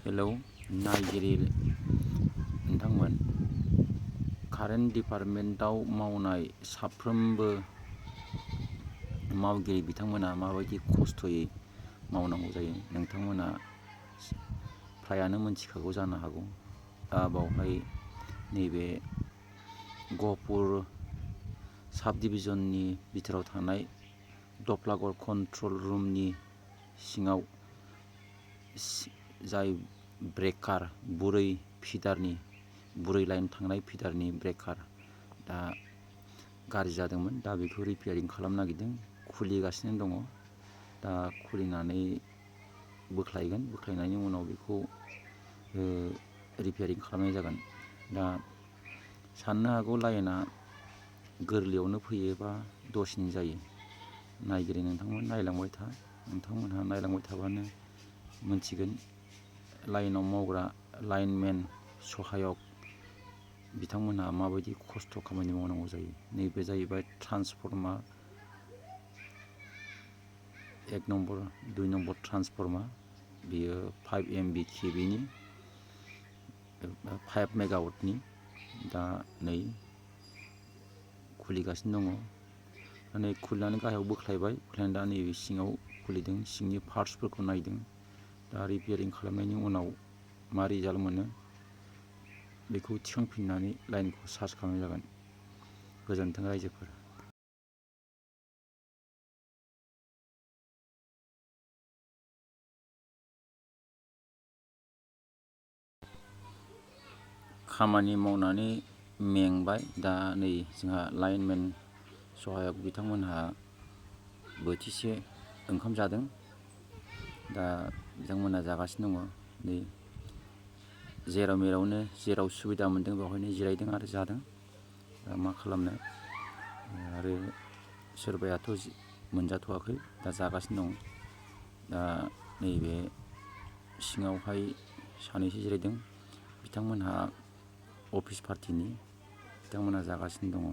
Hello नायगिरि नोंथांमोन, current डिपार्टमेन्टआव मावनाय साफ्रोमबो मावगिरि बिथांमोना माबायदि खस्थ'यै मावनांगौ जायो नोंथांमोना फ्रायानो मोनथिखागौ जानो हागौ। दा बावहाय नैबे गहपुर साब डिभिजननि बिथोराव थानाय दफ्लागर कन्ट्रल रुमनि सिङाव जाय ब्रेकार बुरै लाइन थांनाय फिडारनि ब्रेकार दा गाज्रि जादोंमोन। दा बेखौ रिपेयारिं खालामनो नागिरदों, खुलिगासिनो दङ। दा खुलिनानै बोख्लायनायनि उनाव बेखौ रिपेयारिं खालामनाय जागोन। दा साननो हागौ लाइना गोरलैयावनो फैयो बा दसेनो जायो। नायगिरि नोंथांमोन नायलांबाय था, नोंथांमोनहा नायलांबाय थाबानो मोनथिगोन लाइनाव मावग्रा लाइनमेन सहायक बिथांमोनहा माबायदि खस्थ' खामानि मावनांगौ जायो। नैबे जाहैबाय ट्रान्सफर्मार 1 नम्बर 2 नम्बर ट्रान्सफर्मार। बियो 5 MV केबिनि 5 मेगावाटनि। दा नै खुलिगासिनो दङ। नै खुलिनानै गाहायाव बोख्लायबाय, बोख्लायनानै दा नैबे सिङाव खुलिदों, सिंनि पार्ट्सफोरखौ नायदों। दा रिपेयारिं खालामनायनि उनाव मा रिजाल्ट मोनो बेखौ थिखांफिननानै लाइनखौ चार्ज खालामनाय जागोन। गोजोन्थों रायजोफोर। खामानि मावनानै मेंबाय। दा नै जोंहा लाइनमेन सहायक बिथांमोनहा बोथिसे ओंखाम जादों। दा बिथांमोनहा जागासिनो दङ। नै जेराव मेरावनो जेराव सुबिदा मोन्दों बेवहायनो जिरायदों आरो जादों। दा मा खालामनो आरो सोरबायाथ' मोनजाथ'वाखै, दा जागासिनो दं। दा नैबे सिङावहाय सानैसो जिरायदों, बिथांमोनहा अफिस पार्टिनि, बिथांमोनहा जागासिनो दङ।